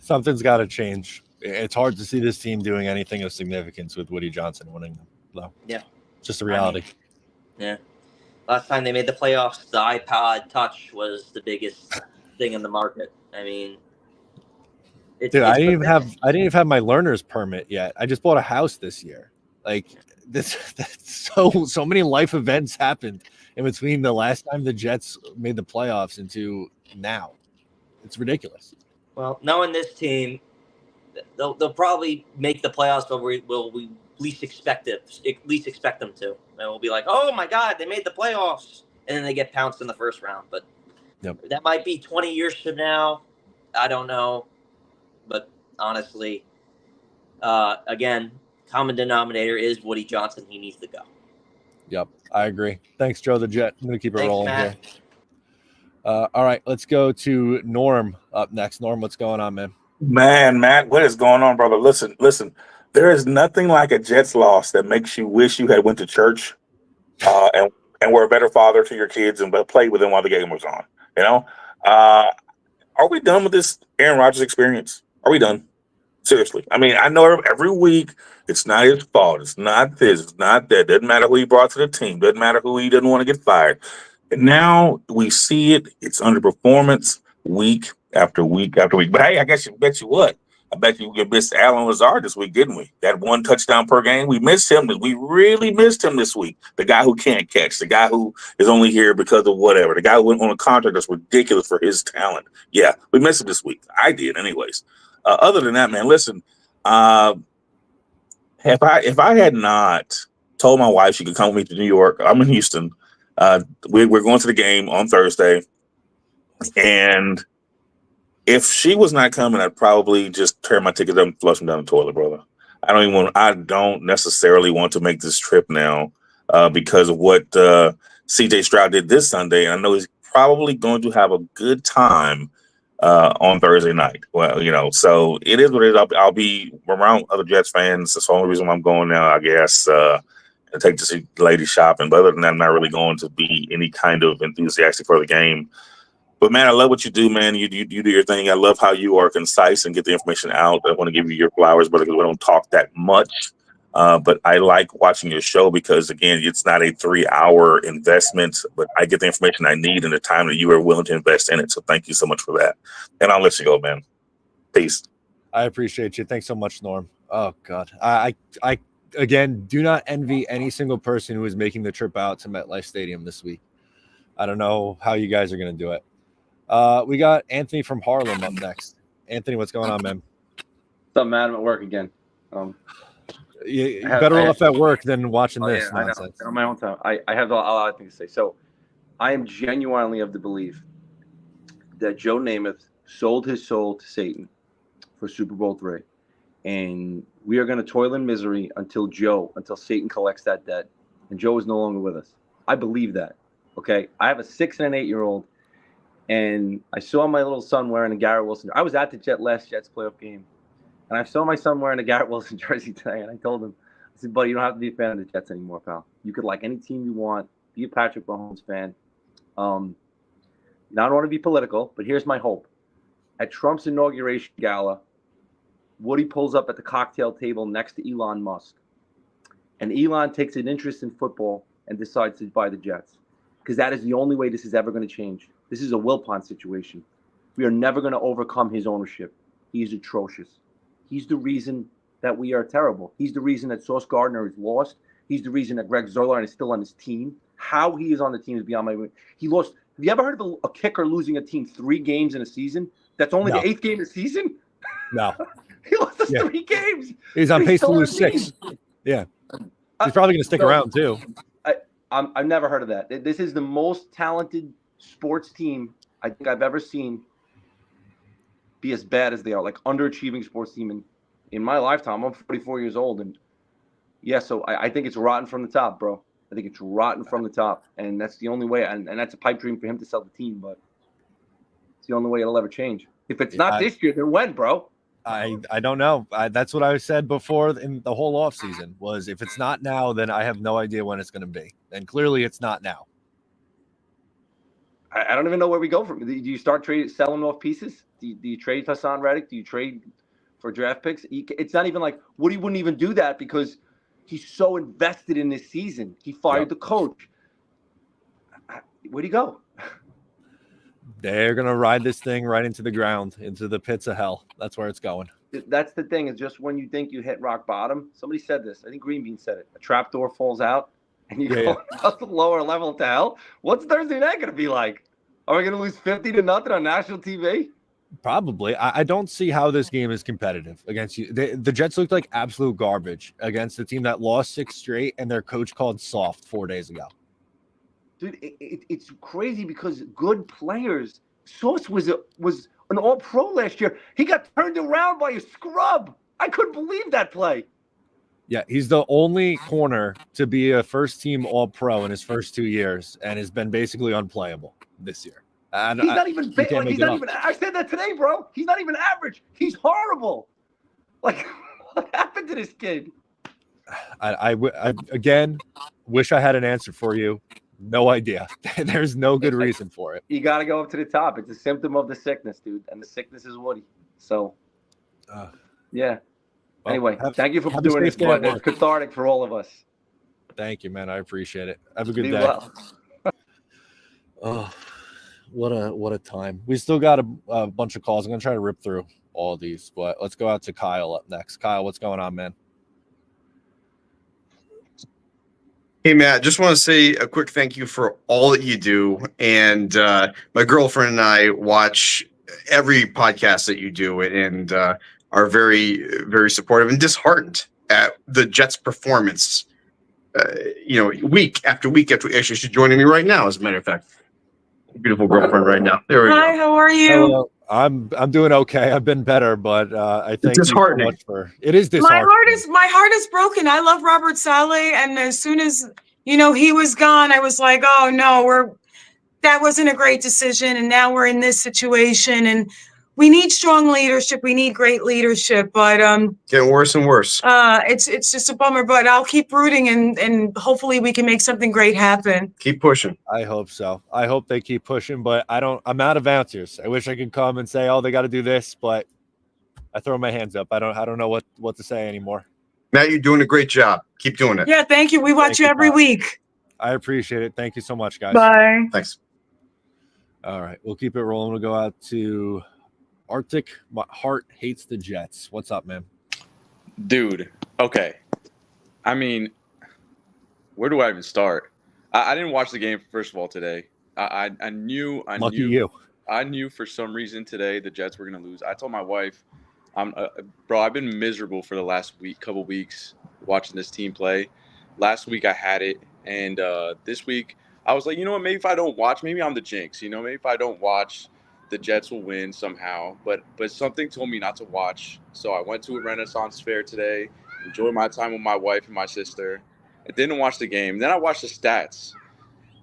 Speaker 1: something's got to change. It's hard to see this team doing anything of significance with Woody Johnson winning them, though.
Speaker 8: Yeah.
Speaker 1: Just a reality.
Speaker 8: Yeah. Last time they made the playoffs, the iPod Touch was the biggest thing in the market. I mean,
Speaker 1: Dude, I didn't even have my learner's permit yet. I just bought a house this year. Like so many life events happened in between the last time the Jets made the playoffs into now. It's ridiculous.
Speaker 8: Well, knowing this team, they'll probably make the playoffs, but we least expect them to. And we'll be like, oh my God, they made the playoffs, and then they get pounced in the first round. But that might be 20 years from now. I don't know, but honestly, again, common denominator is Woody Johnson. He needs to go.
Speaker 1: Yep, I agree. Thanks, Joe the Jet. I'm gonna keep it rolling
Speaker 8: Matt.
Speaker 1: here. All right, let's go to Norm up next. Norm, what's going on, man?
Speaker 9: Man, Matt, what is going on, brother? Listen. There is nothing like a Jets loss that makes you wish you had went to church and were a better father to your kids and played with them while the game was on. You know, are we done with this Aaron Rodgers experience? Are we done? Seriously. I mean, I know every week it's not his fault. It's not this. It's not that. Doesn't matter who he brought to the team. Doesn't matter who he doesn't want to get fired. And now we see it. It's underperformance week after week after week. But hey, I bet you what? I bet you missed Alan Lazard this week, didn't we? That one touchdown per game. We missed him. We really missed him this week. The guy who can't catch. The guy who is only here because of whatever. The guy who went on a contract that's ridiculous for his talent. Yeah, we missed him this week. I did anyways. Other than that, man, listen, if I had not told my wife she could come with me to New York, I'm in Houston. We're going to the game on Thursday. And if she was not coming, I'd probably just tear my ticket up and flush them down the toilet, brother. I don't necessarily want to make this trip now because of what CJ Stroud did this Sunday. And I know he's probably going to have a good time on Thursday night. Well, so it is what it is. I'll be around other Jets fans. That's the only reason why I'm going now, I guess, to take to see ladies shopping. But other than that, I'm not really going to be any kind of enthusiastic for the game. But, man, I love what you do, man. You do your thing. I love how you are concise and get the information out. I want to give you your flowers, but because we don't talk that much. But I like watching your show because, again, it's not a 3-hour investment, but I get the information I need in the time that you are willing to invest in it. So thank you so much for that. And I'll let you go, man. Peace.
Speaker 1: I appreciate you. Thanks so much, Norm. Oh, God. I again, do not envy any single person who is making the trip out to MetLife Stadium this week. I don't know how you guys are going to do it. We got Anthony from Harlem up next. Anthony, what's going on, man?
Speaker 10: What's up, man? I'm at work again.
Speaker 1: Better off at work than watching this nonsense.
Speaker 10: On my own time. I have a lot of things to say. So I am genuinely of the belief that Joe Namath sold his soul to Satan for Super Bowl III. And we are going to toil in misery until Satan collects that debt. And Joe is no longer with us. I believe that. Okay. I have a 6 and an 8-year-old. And I saw my little son wearing a Garrett Wilson. I was at the last Jets playoff game. And I saw my son wearing a Garrett Wilson jersey today. And I told him, I said, buddy, you don't have to be a fan of the Jets anymore, pal. You could like any team you want. Be a Patrick Mahomes fan. Now, I don't want to be political, but here's my hope. At Trump's inauguration gala, Woody pulls up at the cocktail table next to Elon Musk. And Elon takes an interest in football and decides to buy the Jets. Because that is the only way this is ever going to change. This is a Wilpon situation. We are never going to overcome his ownership. He is atrocious. He's the reason that we are terrible. He's the reason that Sauce Gardner is lost. He's the reason that Greg Zuerlein is still on his team. How he is on the team is beyond my. He lost. Have you ever heard of a kicker losing a team 3 games in a season? That's only the 8th game of the season?
Speaker 1: No.
Speaker 10: He lost us 3 games.
Speaker 1: He's on pace to lose 6. Yeah. He's probably going to stick around, too.
Speaker 10: I've never heard of that. This is the most talented sports team I think I've ever seen be as bad as they are, like underachieving sports team in my lifetime. I'm 44 years old, and so I think it's rotten from the top, bro. I think it's rotten from the top, and that's the only way. And that's a pipe dream for him to sell the team, but it's the only way it'll ever change. If it's not this year, then when, bro?
Speaker 1: I don't know. That's what I said before in the whole offseason was if it's not now, then I have no idea when it's going to be. And clearly it's not now.
Speaker 10: I don't even know where we go from. Do you start selling off pieces? Do you trade Hassan Reddick? Do you trade for draft picks? It's not even like Woody wouldn't even do that because he's so invested in this season. He fired the coach. Where'd he go?
Speaker 1: They're gonna ride this thing right into the ground, into the pits of hell. That's where it's going.
Speaker 10: That's the thing, is just when you think you hit rock bottom, somebody said this. I think Green Bean said it. A trap door falls out and you go out the lower level to hell. What's Thursday night going to be like? Are we going to lose 50-0 on national TV?
Speaker 1: Probably. I don't see how this game is competitive against you. The Jets looked like absolute garbage against a team that lost 6 straight and their coach called soft 4 days ago.
Speaker 10: Dude, it's crazy because good players. Sauce was an all-pro last year. He got turned around by a scrub. I couldn't believe that play.
Speaker 1: Yeah, he's the only corner to be a first-team all-pro in his first 2 years and has been basically unplayable this year. And
Speaker 10: he's not even big. Like, he's not even. I said that today, bro. He's not even average. He's horrible. Like, what happened to this kid?
Speaker 1: I again wish I had an answer for you. No idea. There's no good reason for it.
Speaker 10: You got to go up to the top. It's a symptom of the sickness, dude. And the sickness is Woody. So, yeah. Well, anyway, thank you for doing this, but it's cathartic for all of us.
Speaker 1: Thank you, man. I appreciate it. Have a good day.
Speaker 10: Well.
Speaker 1: Oh, what a time. We still got a bunch of calls. I'm going to try to rip through all of these, but let's go out to Kyle up next. Kyle, what's going on, man?
Speaker 11: Hey, Matt, just want to say a quick thank you for all that you do. And my girlfriend and I watch every podcast that you do and are very, very supportive and disheartened at the Jets' performance, week after week after week. Actually, she's joining me right now, as a matter of fact. Beautiful girlfriend right now. There we go.
Speaker 12: Hi, how are you?
Speaker 1: Hello. I'm doing okay. I've been better, but I think
Speaker 11: it's disheartening.
Speaker 1: It is disheartening.
Speaker 12: My heart is broken. I love Robert Saleh, and as soon as he was gone, I was like, oh no, that wasn't a great decision, and now we're in this situation, and we need strong leadership. We need great leadership, but
Speaker 11: getting worse and worse.
Speaker 12: It's just a bummer, but I'll keep rooting, and hopefully we can make something great happen.
Speaker 11: Keep pushing.
Speaker 1: I hope so. I hope they keep pushing, but I'm out of answers. I wish I could come and say, oh, they got to do this, but I throw my hands up. I don't know what to say anymore.
Speaker 11: Matt, you're doing a great job. Keep doing it.
Speaker 12: Yeah, thank you. We watch you every week.
Speaker 1: I appreciate it. Thank you so much, guys.
Speaker 12: Bye.
Speaker 11: Thanks.
Speaker 1: All right, we'll keep it rolling. We'll go out to Artec. My heart hates the Jets. What's up, man?
Speaker 13: Dude, okay. I mean, where do I even start? I didn't watch the game, first of all, today. I knew for some reason today the Jets were going to lose. I told my wife, bro, I've been miserable for the last couple weeks watching this team play. Last week I had it, and this week I was like, you know what, maybe if I don't watch, maybe I'm the jinx. Maybe if I don't watch, the Jets will win somehow. But something told me not to watch. So I went to a Renaissance fair today, enjoyed my time with my wife and my sister. I didn't watch the game. Then I watched the stats.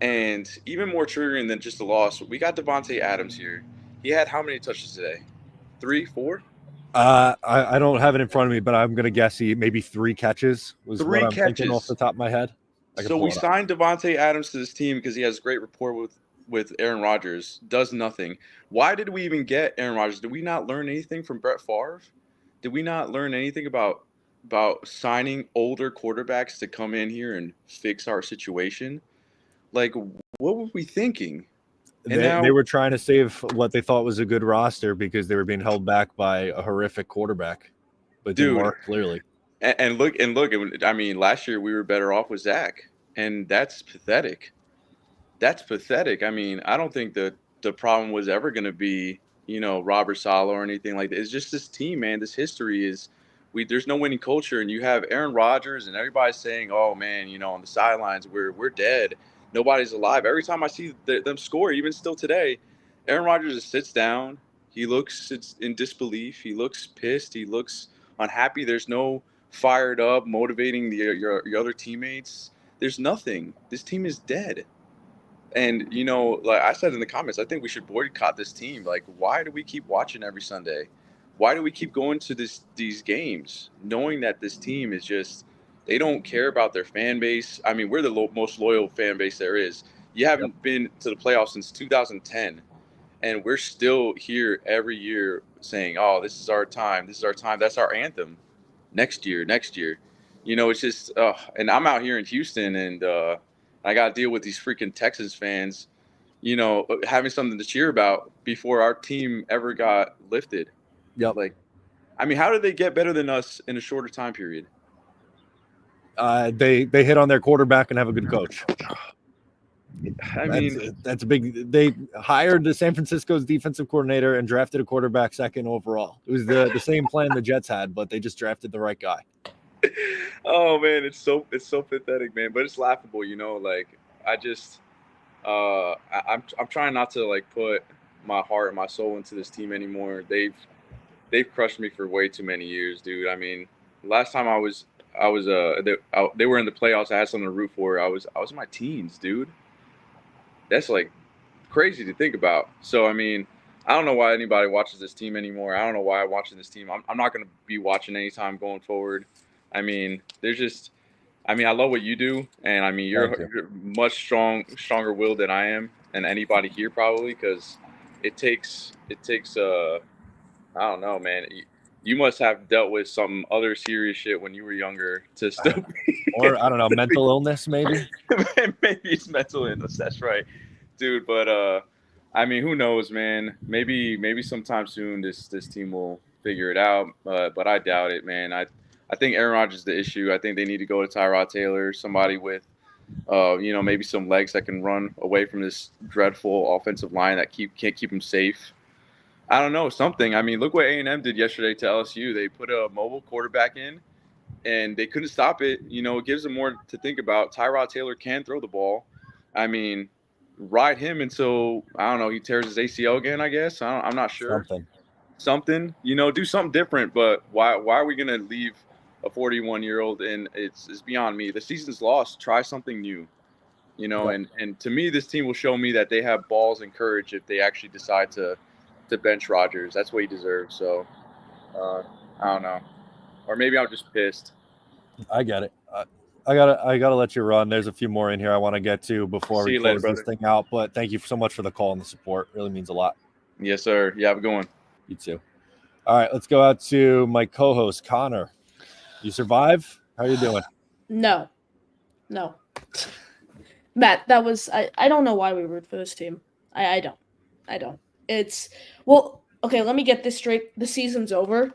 Speaker 13: And even more triggering than just the loss, we got Davante Adams here. He had how many touches today? 3, 4?
Speaker 1: I don't have it in front of me, but I'm going to guess he maybe 3 catches was
Speaker 13: 3
Speaker 1: what I'm
Speaker 13: catches.
Speaker 1: thinking off the top of my head.
Speaker 13: So we signed Davante Adams to this team because he has great rapport with Aaron Rodgers. Does nothing. Why did we even get Aaron Rodgers? Did we not learn anything from Brett Favre? Did we not learn anything about signing older quarterbacks to come in here and fix our situation? Like, what were we thinking?
Speaker 1: They were trying to save what they thought was a good roster because they were being held back by a horrific quarterback. But didn't work, clearly.
Speaker 13: And look. I mean, last year we were better off with Zach, and that's pathetic. That's pathetic. I mean, I don't think that the problem was ever going to be, Robert Saleh or anything like that. It's just this team, man. This history is there's no winning culture, and you have Aaron Rodgers and everybody's saying, "Oh man, on the sidelines we're dead. Nobody's alive." Every time I see them score, even still today, Aaron Rodgers just sits down. He looks in disbelief. He looks pissed. He looks unhappy. There's no fired up, motivating your other teammates. There's nothing. This team is dead. And, like I said in the comments, I think we should boycott this team. Like, why do we keep watching every Sunday? Why do we keep going to these games knowing that this team is just – they don't care about their fan base? I mean, we're the most loyal fan base there is. You haven't been to the playoffs since 2010, and we're still here every year saying, oh, this is our time. This is our time. That's our anthem. Next year. It's just and I'm out here in Houston, and I got to deal with these freaking Texans fans having something to cheer about before our team ever got lifted.
Speaker 1: Yep.
Speaker 13: Like, I mean, how did they get better than us in a shorter time period?
Speaker 1: They hit on their quarterback and have a good coach. That's a big. They hired the San Francisco's defensive coordinator and drafted a quarterback second overall. It was the same plan the Jets had, but they just drafted the right guy.
Speaker 13: Oh man, it's so pathetic, man. But it's laughable, Like I'm trying not to like put my heart and my soul into this team anymore. They've crushed me for way too many years, dude. I mean, last time they were in the playoffs. I had something to root for. I was in my teens, dude. That's like crazy to think about. So I mean, I don't know why anybody watches this team anymore. I don't know why I'm watching this team. I'm not going to be watching anytime going forward. I mean, I love what you do, and I mean, you're much stronger willed than I am, and anybody here probably, because it takes. I don't know, man. You must have dealt with some other serious shit when you were younger to still be,
Speaker 1: or I don't know, mental illness maybe.
Speaker 13: Maybe it's mental illness. That's right, dude. But I mean, who knows, man? Maybe sometime soon this team will figure it out. But I doubt it, man. I think Aaron Rodgers is the issue. I think they need to go to Tyrod Taylor, somebody with, maybe some legs that can run away from this dreadful offensive line that can't keep him safe. I don't know, something. I mean, look what A&M did yesterday to LSU. They put a mobile quarterback in, and they couldn't stop it. It gives them more to think about. Tyrod Taylor can throw the ball. I mean, ride him until, I don't know, he tears his ACL again, I guess. I'm not sure. Something. Do something different. But why are we going to leave a 41-year-old? And it's beyond me. The season's lost. Try something new. And to me, this team will show me that they have balls and courage if they actually decide to bench Rodgers. That's what he deserves. So, I don't know. Or maybe I'm just pissed.
Speaker 1: I get it. I gotta let you run. There's a few more in here I want to get to before we close this thing out. But thank you so much for the call and the support. It really means a lot.
Speaker 13: Yes, sir. Yeah, have a good one.
Speaker 1: You too. All right, let's go out to my co-host Connor. You survive? How are you doing?
Speaker 14: No. Matt, that was I don't know why we root for this team. I don't. It's okay, let me get this straight. The season's over.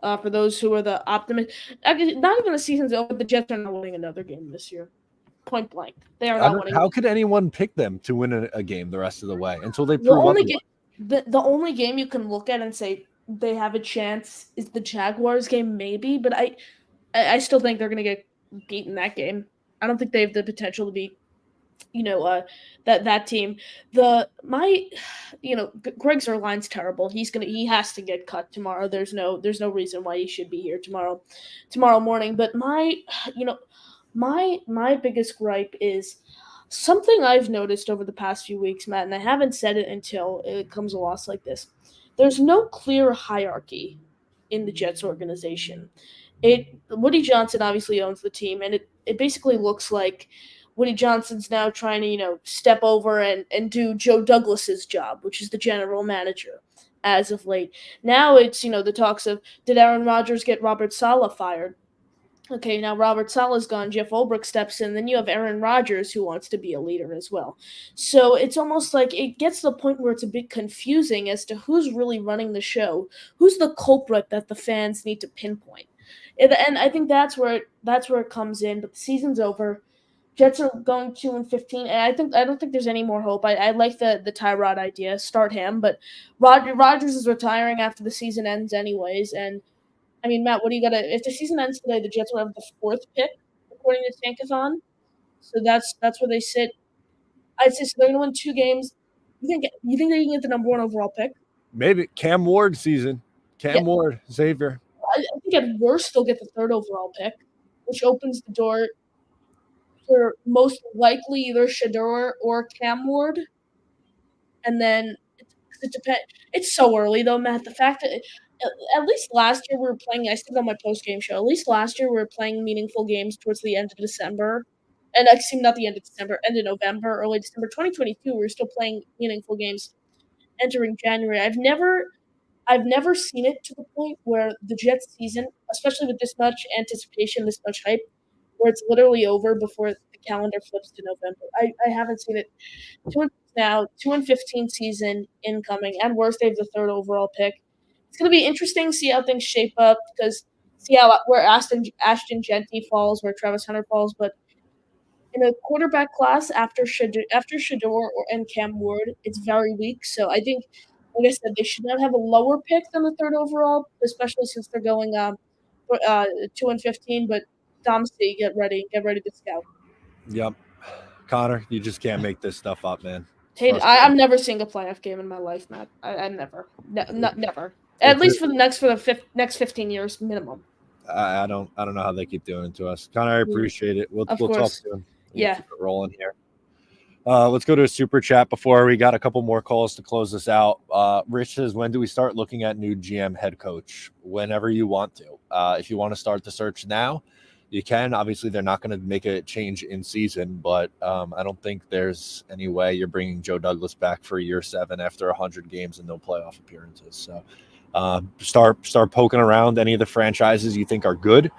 Speaker 14: For those who are the optimists, not even the season's over. The Jets are not winning another game this year. Point blank, they are not winning.
Speaker 1: How could anyone pick them to win a game the rest of the way until they prove otherwise?
Speaker 14: The only game you can look at and say they have a chance is the Jaguars game, maybe. But I still think they're going to get beaten that game. I don't think they have the potential to beat, that team. Greg Zuerlein's terrible. He has to get cut tomorrow. There's no reason why he should be here tomorrow morning. But my biggest gripe is something I've noticed over the past few weeks, Matt, and I haven't said it until it comes a loss like this. There's no clear hierarchy in the Jets organization. Woody Johnson obviously owns the team, and it basically looks like Woody Johnson's now trying to, step over and do Joe Douglas's job, which is the general manager as of late. Now it's, the talks of, did Aaron Rodgers get Robert Saleh fired? Okay, now Robert Saleh's gone, Jeff Ulbrich steps in, then you have Aaron Rodgers who wants to be a leader as well. So it's almost like it gets to the point where it's a bit confusing as to who's really running the show, who's the culprit that the fans need to pinpoint. And I think that's where it comes in, but the season's over. Jets are going 2-15, and I don't think there's any more hope. I like the Tyrod idea, start him, but Rodgers is retiring after the season ends anyways, and I mean, Matt, what do you got to – if the season ends today, the Jets will have the 4th pick, according to Tankathon. So that's where they sit. I'd say so they're going to win 2 games. You think they can get the number 1 overall pick?
Speaker 1: Maybe. Cam Ward season. Ward, Xavier.
Speaker 14: I think at worst they'll get the 3rd overall pick, which opens the door for most likely either Shedeur or Cam Ward. And then it depends. It's so early, though, Matt. The fact that at least last year we were playing, I said on my post-game show, at least last year we were playing meaningful games towards the end of December. And actually not the end of December, end of November, early December. 2022, we were still playing meaningful games entering January. I've never seen it to the point where the Jets season, especially with this much anticipation, this much hype, where it's literally over before the calendar flips to November. I haven't seen it. now, 2-15 season incoming. At worst, they have the 3rd overall pick. It's going to be interesting to see how things shape up because see how where Ashton Genty falls, where Travis Hunter falls, but in a quarterback class after Shador and Cam Ward, it's very weak. So I think, like I said, they should not have a lower pick than the 3rd overall, especially since they're going 2-15. But Dom C, get ready to scout.
Speaker 1: Yep. Connor, you just can't make this stuff up, man.
Speaker 14: I'm never seeing a playoff game in my life, Matt. I never, never. At least for the next 15 years minimum.
Speaker 1: I don't know how they keep doing it to us. Connor, I appreciate it. We'll talk soon.
Speaker 14: Yeah.
Speaker 1: Keep it rolling here. Let's go to a super chat before we got a couple more calls to close this out. Rich says, when do we start looking at new GM head coach? Whenever you want to. If you want to start the search now, you can. Obviously, they're not going to make a change in season, but I don't think there's any way you're bringing Joe Douglas back for year 7 after 100 games and no playoff appearances. So start poking around any of the franchises you think are good,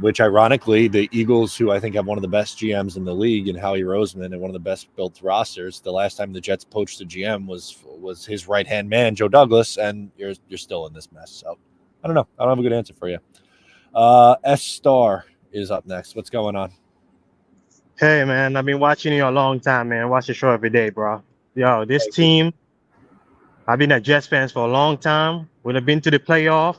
Speaker 1: which ironically, the Eagles, who I think have one of the best GMs in the league, and Howie Roseman, and one of the best built rosters. The last time the Jets poached a GM was his right-hand man, Joe Douglas, and you're still in this mess. So I don't know. I don't have a good answer for you. Starr is up next. What's going on?
Speaker 15: Hey, man, I've been watching you a long time, man. Watch the show every day, bro. Yo, this team, I've been a Jets fans for a long time. We've been to the playoff,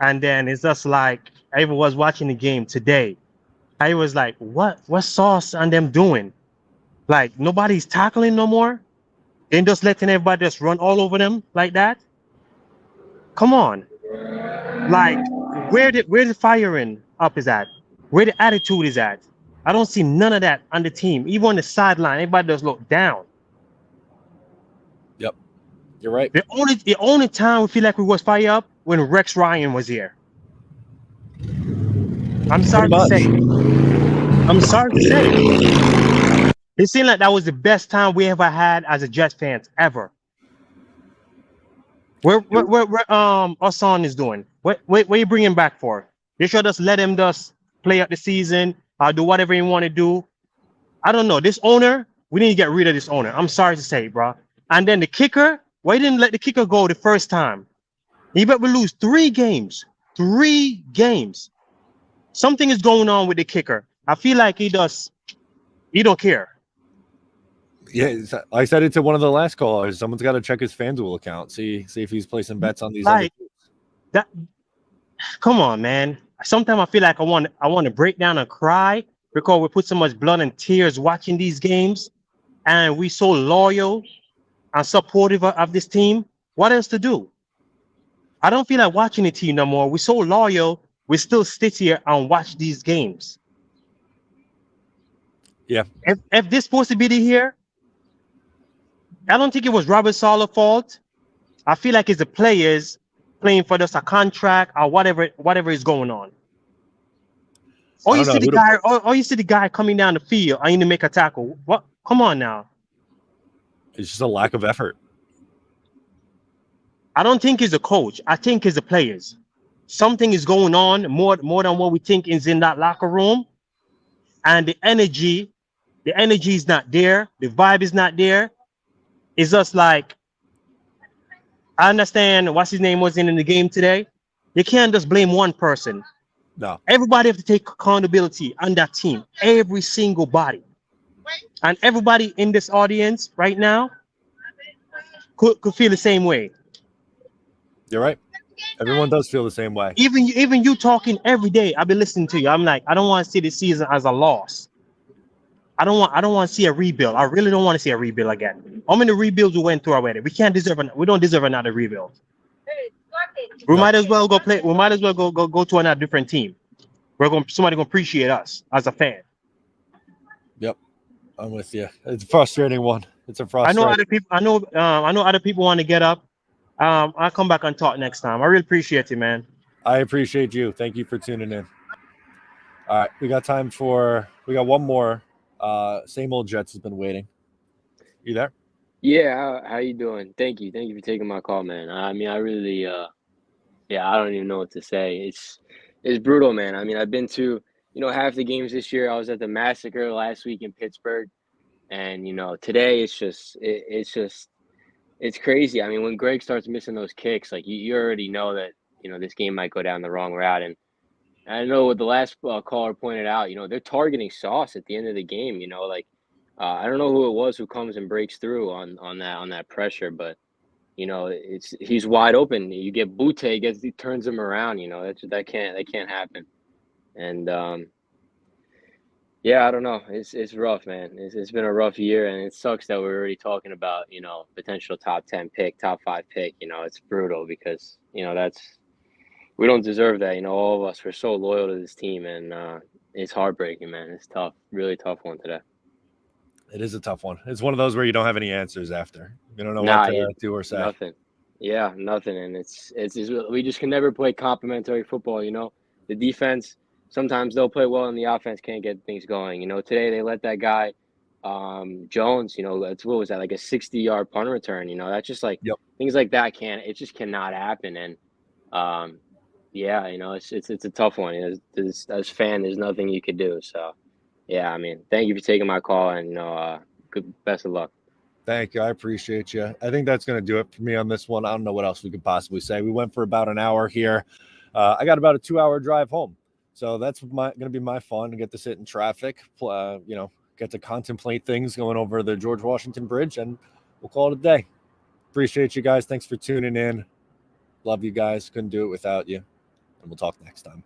Speaker 15: and then it's just like I even was watching the game today. I was like, what's Sauce and them doing? Like, nobody's tackling no more? And just letting everybody just run all over them like that? Come on. Like, where the firing up is at? Where the attitude is at? I don't see none of that on the team. Even on the sideline, everybody just look down.
Speaker 1: Yep, you're right.
Speaker 15: The only time we feel like we was fired up when Rex Ryan was here. I'm sorry to say. It seemed like that was the best time we ever had as a Jets fans ever. Where our son is doing? What you bring him back for? You should just let him just play out the season, do whatever he want to do. I don't know. This owner, we need to get rid of this owner. I'm sorry to say, bro. And then the kicker, why you didn't let the kicker go the first time? You bet we lose 3 games. 3 games. Something is going on with the kicker. I feel like he don't care.
Speaker 1: Yeah, I said it to one of the last callers. Someone's got to check his FanDuel account, see if he's placing bets on these.
Speaker 15: Like that. Come on, man. Sometimes I feel like I want to break down and cry because we put so much blood and tears watching these games, and we so loyal and supportive of this team. What else to do? I don't feel like watching the team no more. We're so loyal. We still sit here and watch these games.
Speaker 1: Yeah.
Speaker 15: If this supposed to be the year, I don't think it was Robert Sala's fault. I feel like it's the players playing for just a contract or whatever is going on. Or you see the guy coming down the field and you need to make a tackle. What? Come on now.
Speaker 1: It's just a lack of effort.
Speaker 15: I don't think it's a coach. I think it's the players. Something is going on more than what we think is in that locker room. And the energy is not there. The vibe is not there. It's just like, I understand what's his name wasn't in the game today. You can't just blame one person.
Speaker 1: No.
Speaker 15: Everybody have to take accountability on that team. Every single body. And everybody in this audience right now could feel the same way.
Speaker 1: You're right. Everyone does feel the same way.
Speaker 15: Even you talking every day, I've been listening to you. I'm like, I don't want to see this season as a loss. I don't want to see a rebuild. I really don't want to see a rebuild again. How many rebuilds we went through already? We don't deserve another rebuild. We might as well go play. We might as well go to another different team. Somebody gonna appreciate us as a fan.
Speaker 1: Yep, I'm with you. It's a frustrating one. It's a frustrating.
Speaker 15: I know other people want to get up. I'll come back and talk next time. I really appreciate you, man.
Speaker 1: I appreciate you. Thank you for tuning in. All right, we got one more. Same old Jets has been waiting. You there?
Speaker 16: Yeah, how you doing? Thank you for taking my call, man. I mean, I really, I don't even know what to say. It's brutal, man. I mean, I've been to, half the games this year. I was at the Massacre last week in Pittsburgh. And today it's just it's crazy. I mean, when Greg starts missing those kicks, like you already know that this game might go down the wrong route. And I know what the last caller pointed out. They're targeting Sauce at the end of the game. I don't know who it was who comes and breaks through on that pressure, but he's wide open. You get Butte, he turns him around. That can't happen. And yeah, I don't know. It's rough, man. It's been a rough year, and it sucks that we're already talking about potential top 10 pick, top 5 pick. It's brutal because we don't deserve that. All of us, we're so loyal to this team, and it's heartbreaking, man. It's tough, really tough one today.
Speaker 1: It is a tough one. It's one of those where you don't have any answers after. You don't know
Speaker 16: Nah,
Speaker 1: what to do or say.
Speaker 16: Nothing. Yeah, nothing. And it's we just can never play complementary football. The defense, sometimes they'll play well and the offense can't get things going. Today they let that guy Jones, what was that, like a 60-yard punt return? That's just like things like that it just cannot happen. And yeah, it's a tough one. As a fan, there's nothing you could do. So yeah, I mean, thank you for taking my call, and best of luck.
Speaker 1: Thank you. I appreciate you. I think that's going to do it for me on this one. I don't know what else we could possibly say. We went for about an hour here. I got about a 2-hour drive home. So that's going to be my fun to get to sit in traffic, get to contemplate things going over the George Washington Bridge, and we'll call it a day. Appreciate you guys. Thanks for tuning in. Love you guys. Couldn't do it without you. And we'll talk next time.